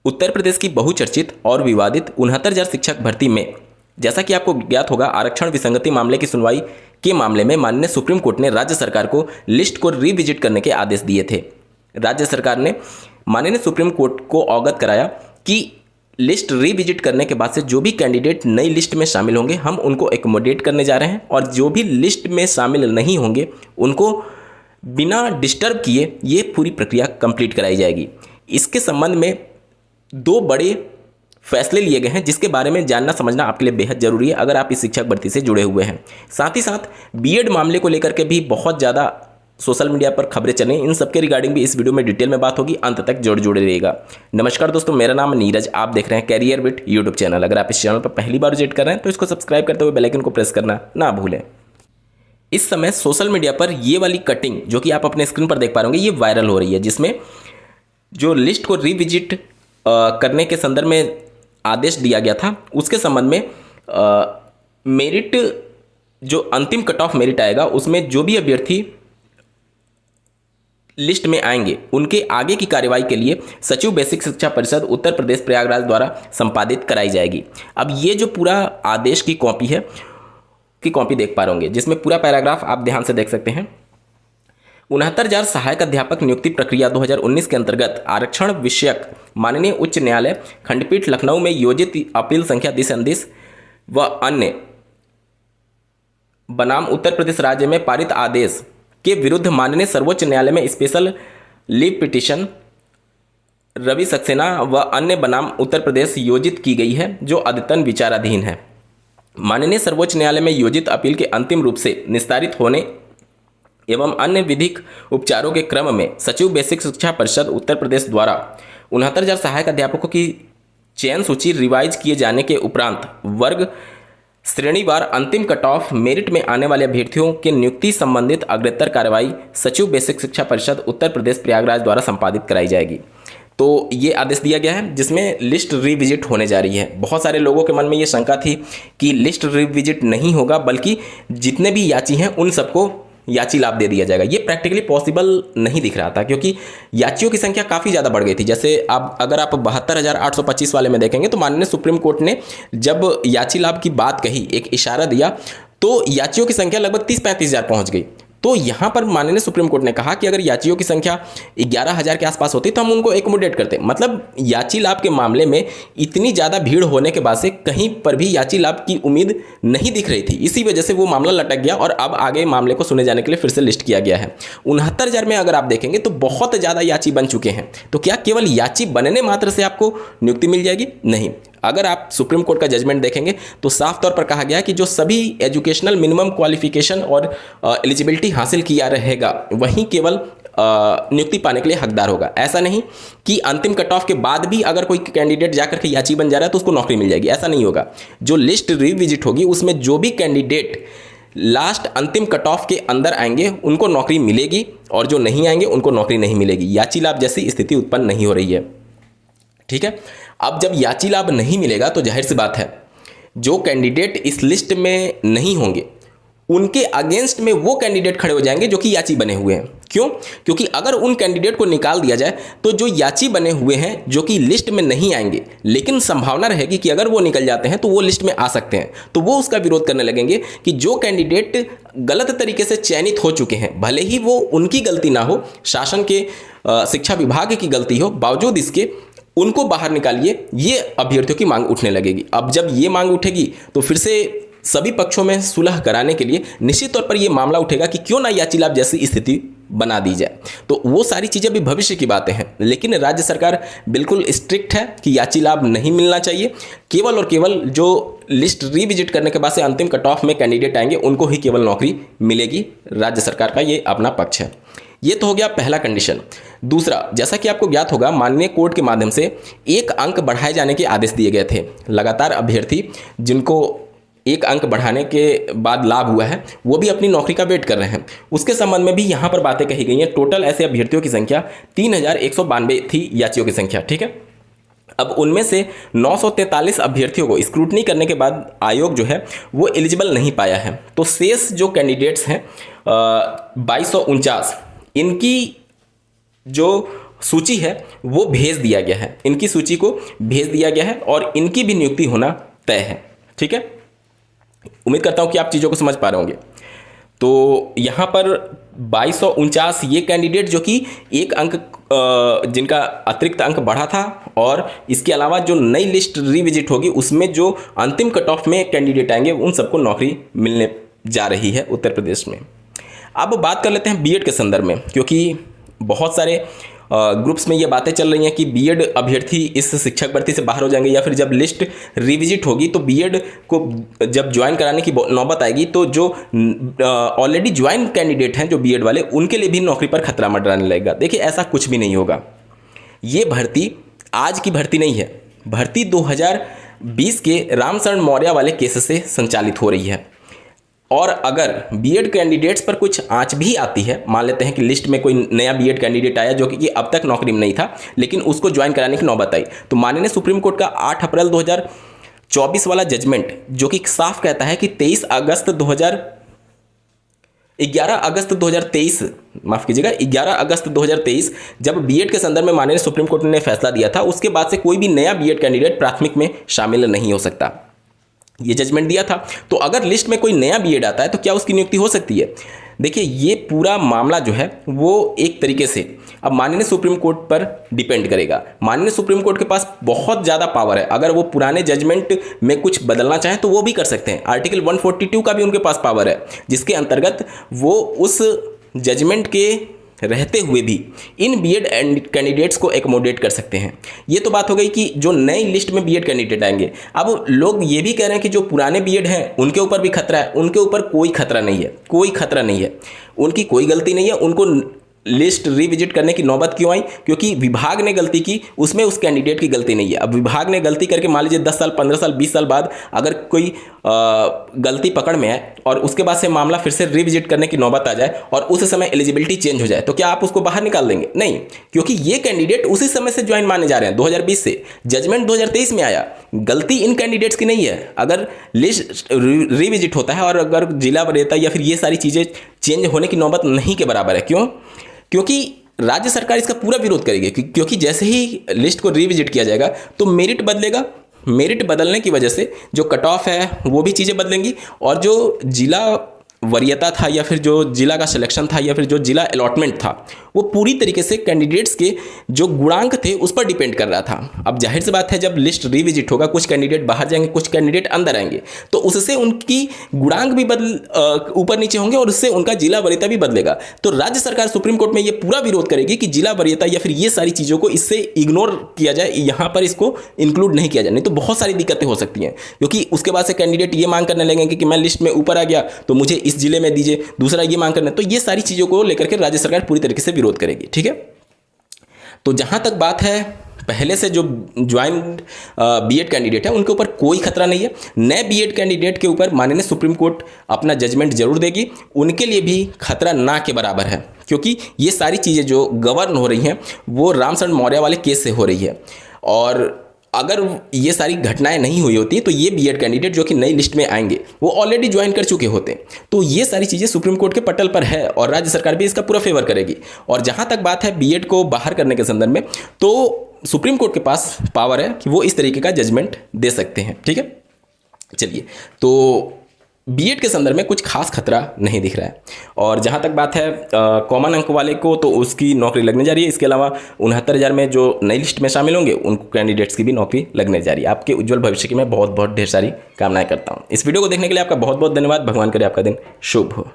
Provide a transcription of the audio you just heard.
उत्तर प्रदेश की बहुचर्चित और विवादित 69,000 शिक्षक भर्ती में जैसा कि आपको ज्ञात होगा, आरक्षण विसंगति मामले की सुनवाई के मामले में माननीय सुप्रीम कोर्ट ने राज्य सरकार को लिस्ट को रिविजिट करने के आदेश दिए थे। राज्य सरकार ने माननीय सुप्रीम कोर्ट को अवगत कराया कि लिस्ट रिविजिट करने के बाद से जो भी कैंडिडेट नई लिस्ट में शामिल होंगे हम उनको एकोमोडेट करने जा रहे हैं, और जो भी लिस्ट में शामिल नहीं होंगे उनको बिना डिस्टर्ब किए ये पूरी प्रक्रिया कंप्लीट कराई जाएगी। इसके संबंध में दो बड़े फैसले लिए गए हैं जिसके बारे में जानना समझना आपके लिए बेहद जरूरी है अगर आप इस शिक्षक भर्ती से जुड़े हुए हैं। साथ ही साथ बीएड मामले को लेकर के भी बहुत ज़्यादा सोशल मीडिया पर खबरें चलें, इन सबके रिगार्डिंग भी इस वीडियो में डिटेल में बात होगी, अंत तक जुड़े रहिएगा। नमस्कार दोस्तों, मेरा नाम नीरज, आप देख रहे हैं कैरियर बिट यूट्यूब चैनल। अगर आप इस चैनल पर पहली बार विजिट कर रहे हैं तो इसको सब्सक्राइब करते हुए बेल आइकन को प्रेस करना ना भूलें। इस समय सोशल मीडिया पर ये वाली कटिंग जो कि आप अपने स्क्रीन पर देख पा रहे होंगे ये वायरल हो रही है, जिसमें जो लिस्ट को रिविजिट करने के संदर्भ में आदेश दिया गया था उसके संबंध में मेरिट जो अंतिम कट ऑफ मेरिट आएगा उसमें जो भी अभ्यर्थी लिस्ट में आएंगे उनके आगे की कार्यवाही के लिए सचिव बेसिक शिक्षा परिषद उत्तर प्रदेश प्रयागराज द्वारा संपादित कराई जाएगी। अब ये जो पूरा आदेश की कॉपी है की कॉपी देख पा रहे होंगे, जिसमें पूरा पैराग्राफ आप ध्यान से देख सकते हैं। 69,000 सहायक अध्यापक नियुक्ति प्रक्रिया 2019 के अंतर्गत आरक्षण विषयक माननीय उच्च न्यायालय खंडपीठ लखनऊ में योजित अपील संख्या 30 व अन्य बनाम उत्तर प्रदेश राज्य में पारित आदेश के विरुद्ध माननीय सर्वोच्च न्यायालय में special leave petition Ravi Saxena व अन्य बनाम उत्तर प्रदेश योजित की गई है, जो अद्यतन विचाराधीन है। माननीय सर्वोच्च न्यायालय में योजित अपील के अंतिम रूप से निस्तारित होने एवं अन्य विधिक उपचारों के क्रम में सचिव बेसिक शिक्षा परिषद उत्तर प्रदेश द्वारा 69,000 सहायक अध्यापकों की चयन सूची रिवाइज किए जाने के उपरांत वर्ग श्रेणीवार अंतिम कट ऑफ मेरिट में आने वाले अभ्यर्थियों के नियुक्ति संबंधित अग्रतर कार्रवाई सचिव बेसिक शिक्षा परिषद उत्तर प्रदेश प्रयागराज द्वारा संपादित कराई जाएगी। तो ये आदेश दिया गया है जिसमें लिस्ट रिविजिट होने जा रही है। बहुत सारे लोगों के मन में ये शंका थी कि लिस्ट रिविजिट नहीं होगा, बल्कि जितने भी याची हैं उन सबको याची लाभ दे दिया जाएगा। ये प्रैक्टिकली पॉसिबल नहीं दिख रहा था क्योंकि याचियों की संख्या काफ़ी ज़्यादा बढ़ गई थी। जैसे आप अगर आप 72,825 वाले में देखेंगे तो माननीय सुप्रीम कोर्ट ने जब याची लाभ की बात कही, एक इशारा दिया, तो याचियों की संख्या लगभग 30-35 हज़ार पहुँच गई। तो यहाँ पर माननीय सुप्रीम कोर्ट ने कहा कि अगर याचियों की संख्या 11,000 के आसपास होती तो हम उनको एकोमोडेट करते। मतलब याची लाभ के मामले में इतनी ज़्यादा भीड़ होने के बाद से कहीं पर भी याची लाभ की उम्मीद नहीं दिख रही थी, इसी वजह से वो मामला लटक गया और अब आगे मामले को सुने जाने के लिए फिर से लिस्ट किया गया है। 69,000 में अगर आप देखेंगे तो बहुत ज़्यादा याची बन चुके हैं। तो क्या केवल याची बनने मात्र से आपको नियुक्ति मिल जाएगी? नहीं। अगर आप सुप्रीम कोर्ट का जजमेंट देखेंगे तो साफ तौर पर कहा गया है कि जो सभी एजुकेशनल मिनिमम क्वालिफिकेशन और एलिजिबिलिटी हासिल किया रहेगा वहीं केवल नियुक्ति पाने के लिए हकदार होगा। ऐसा नहीं कि अंतिम कट ऑफ के बाद भी अगर कोई कैंडिडेट जाकर के याची बन जा रहा है तो उसको नौकरी मिल जाएगी, ऐसा नहीं होगा। जो लिस्ट रिविजिट होगी उसमें जो भी कैंडिडेट लास्ट अंतिम कट ऑफ के अंदर आएंगे उनको नौकरी मिलेगी और जो नहीं आएंगे उनको नौकरी नहीं मिलेगी। याची लाभ जैसी स्थिति उत्पन्न नहीं हो रही है। ठीक है, अब जब याची लाभ नहीं मिलेगा तो जाहिर सी बात है जो कैंडिडेट इस लिस्ट में नहीं होंगे उनके अगेंस्ट में वो कैंडिडेट खड़े हो जाएंगे जो कि याची बने हुए हैं। क्यों? क्योंकि अगर उन कैंडिडेट को निकाल दिया जाए तो जो याची बने हुए हैं जो कि लिस्ट में नहीं आएंगे, लेकिन संभावना रहेगी कि अगर वो निकल जाते हैं तो वो लिस्ट में आ सकते हैं, तो वो उसका विरोध करने लगेंगे कि जो कैंडिडेट गलत तरीके से चयनित हो चुके हैं, भले ही वो उनकी गलती ना हो, शासन के शिक्षा विभाग की गलती हो, बावजूद इसके उनको बाहर निकालिए, ये अभ्यर्थियों की मांग उठने लगेगी। अब जब ये मांग उठेगी तो फिर से सभी पक्षों में सुलह कराने के लिए निश्चित तौर पर यह मामला उठेगा कि क्यों ना याची लाभ जैसी स्थिति बना दी जाए। तो वो सारी चीज़ें भी भविष्य की बातें हैं, लेकिन राज्य सरकार बिल्कुल स्ट्रिक्ट है कि याची लाभ नहीं मिलना चाहिए। केवल और केवल जो लिस्ट रिविजिट करने के बाद से अंतिम कट ऑफ में कैंडिडेट आएंगे उनको ही केवल नौकरी मिलेगी। राज्य सरकार का ये अपना पक्ष है। ये तो हो गया पहला कंडीशन। दूसरा, जैसा कि आपको ज्ञात होगा, माननीय कोर्ट के माध्यम से 1 अंक बढ़ाए जाने के आदेश दिए गए थे। लगातार अभ्यर्थी जिनको 1 अंक बढ़ाने के बाद लाभ हुआ है वो भी अपनी नौकरी का वेट कर रहे हैं। उसके संबंध में भी यहाँ पर बातें कही गई हैं। टोटल ऐसे अभ्यर्थियों की संख्या 3,192 थी, याचियों की संख्या। ठीक है, अब उनमें से 943 अभ्यर्थियों को स्क्रूटनी करने के बाद आयोग जो है वो एलिजिबल नहीं पाया है। तो शेष जो कैंडिडेट्स हैं 2249, इनकी जो सूची है वो भेज दिया गया है, इनकी सूची को भेज दिया गया है और इनकी भी नियुक्ति होना तय है। ठीक है, उम्मीद करता हूं कि आप चीज़ों को समझ पा रहे होंगे। तो यहाँ पर 2249 ये कैंडिडेट जो कि एक अंक जिनका अतिरिक्त अंक बढ़ा था, और इसके अलावा जो नई लिस्ट रिविजिट होगी उसमें जो अंतिम कट ऑफ में कैंडिडेट आएंगे उन सबको नौकरी मिलने जा रही है उत्तर प्रदेश में। अब बात कर लेते हैं बीएड के संदर्भ में, क्योंकि बहुत सारे ग्रुप्स में ये बातें चल रही हैं कि बीएड अभ्यर्थी इस शिक्षक भर्ती से बाहर हो जाएंगे, या फिर जब लिस्ट रिविजिट होगी तो बीएड को जब ज्वाइन कराने की नौबत आएगी तो जो ऑलरेडी ज्वाइन कैंडिडेट हैं जो बीएड वाले, उनके लिए भी नौकरी पर खतरा मंडराने लगेगा। देखिए, ऐसा कुछ भी नहीं होगा। ये भर्ती आज की भर्ती नहीं है, भर्ती 2020 के रामशरण मौर्य वाले केस से संचालित हो रही है। और अगर बीएड कैंडिडेट्स पर कुछ आंच भी आती है, मान लेते हैं कि लिस्ट में कोई नया बीएड कैंडिडेट आया जो कि अब तक नौकरी में नहीं था, लेकिन उसको ज्वाइन कराने की नौबत आई, तो माननीय सुप्रीम कोर्ट का 8 अप्रैल 2024 वाला जजमेंट जो कि साफ कहता है कि 11 अगस्त 2023 माफ कीजिएगा 11 अगस्त 2023 जब बीएड के संदर्भ में माननीय सुप्रीम कोर्ट ने फैसला दिया था, उसके बाद से कोई भी नया बीएड कैंडिडेट प्राथमिक में शामिल नहीं हो सकता, ये जजमेंट दिया था। तो अगर लिस्ट में कोई नया बीएड आता है तो क्या उसकी नियुक्ति हो सकती है? देखिए, ये पूरा मामला जो है वो एक तरीके से अब माननीय सुप्रीम कोर्ट पर डिपेंड करेगा। माननीय सुप्रीम कोर्ट के पास बहुत ज़्यादा पावर है, अगर वो पुराने जजमेंट में कुछ बदलना चाहें तो वो भी कर सकते हैं। आर्टिकल 142 का भी उनके पास पावर है, जिसके अंतर्गत वो उस जजमेंट के रहते हुए भी इन बीएड कैंडिडेट्स को एकोमोडेट कर सकते हैं। ये तो बात हो गई कि जो नई लिस्ट में बीएड कैंडिडेट आएंगे। अब लोग ये भी कह रहे हैं कि जो पुराने बीएड हैं उनके ऊपर भी खतरा है। उनके ऊपर कोई खतरा नहीं है, कोई खतरा नहीं है, उनकी कोई गलती नहीं है। उनको लिस्ट रिविजिट करने की नौबत क्यों आई? क्योंकि विभाग ने गलती की, उसमें उस कैंडिडेट की गलती नहीं है। अब विभाग ने गलती करके मान लीजिए 10 साल 15 साल 20 साल बाद अगर कोई गलती पकड़ में आए और उसके बाद से मामला फिर से रिविजिट करने की नौबत आ जाए और उस समय एलिजिबिलिटी चेंज हो जाए, तो क्या आप उसको बाहर निकाल देंगे? नहीं, क्योंकि ये कैंडिडेट उसी समय से ज्वाइन माने जा रहे हैं 2020 से। जजमेंट 2023 में आया, गलती इन कैंडिडेट्स की नहीं है। अगर लिस्ट रिविजिट होता है और अगर जिला वरीयता या फिर ये सारी चीज़ें चेंज होने की नौबत नहीं के बराबर है। क्यों? क्योंकि राज्य सरकार इसका पूरा विरोध करेगी, क्योंकि जैसे ही लिस्ट को रिविजिट किया जाएगा तो मेरिट बदलेगा। मेरिट बदलने की वजह से जो कट ऑफ है वो भी चीज़ें बदलेंगी, और जो जिला वरीयता था या फिर जो जिला का सिलेक्शन था या फिर जो जिला अलॉटमेंट था वो पूरी तरीके से कैंडिडेट्स के जो गुणांक थे उस पर डिपेंड कर रहा था। अब जाहिर सी बात है, जब लिस्ट रिविजिट होगा कुछ कैंडिडेट बाहर जाएंगे, कुछ कैंडिडेट अंदर आएंगे, तो उससे उनकी गुणांक भी ऊपर नीचे होंगे और उससे उनका जिला वरीयता भी बदलेगा। तो राज्य सरकार सुप्रीम कोर्ट में ये पूरा विरोध करेगी कि जिला वरीयता या फिर ये सारी चीज़ों को इससे इग्नोर किया जाए, यहाँ पर इसको इंक्लूड नहीं किया जाए, नहीं तो बहुत सारी दिक्कतें हो सकती हैं। क्योंकि उसके बाद से कैंडिडेट ये मांग करने लगेंगे कि मैं लिस्ट में ऊपर आ गया तो मुझे इस जिले में दीजिए, दूसरा ये मांग करना। तो ये सारी चीज़ों को लेकर के राज्य सरकार पूरी तरीके से विरोध करेगी। ठीक है, तो जहां तक बात है पहले से जो ज्वाइंट बीएड कैंडिडेट है उनके ऊपर कोई खतरा नहीं है। नए बीएड कैंडिडेट के ऊपर माननीय सुप्रीम कोर्ट अपना जजमेंट जरूर देगी, उनके लिए भी खतरा ना के बराबर है, क्योंकि ये सारी चीज़ें जो गवर्न हो रही हैं वो रामशरण मौर्य वाले केस से हो रही है। और अगर ये सारी घटनाएं नहीं हुई होती तो ये बीएड कैंडिडेट जो कि नई लिस्ट में आएंगे वो ऑलरेडी ज्वाइन कर चुके होते। तो ये सारी चीज़ें सुप्रीम कोर्ट के पटल पर है और राज्य सरकार भी इसका पूरा फेवर करेगी। और जहां तक बात है बीएड को बाहर करने के संदर्भ में, तो सुप्रीम कोर्ट के पास पावर है कि वो इस तरीके का जजमेंट दे सकते हैं। ठीक है, चलिए, तो बीएड के संदर्भ में कुछ खास खतरा नहीं दिख रहा है। और जहाँ तक बात है कॉमन अंक वाले को, तो उसकी नौकरी लगने जा रही है। इसके अलावा 69,000 में जो नई लिस्ट में शामिल होंगे उन कैंडिडेट्स की भी नौकरी लगने जा रही है। आपके उज्जवल भविष्य की मैं बहुत बहुत ढेर सारी कामनाएं करता हूँ। इस वीडियो को देखने के लिए आपका बहुत बहुत धन्यवाद। भगवान करे आपका दिन शुभ हो।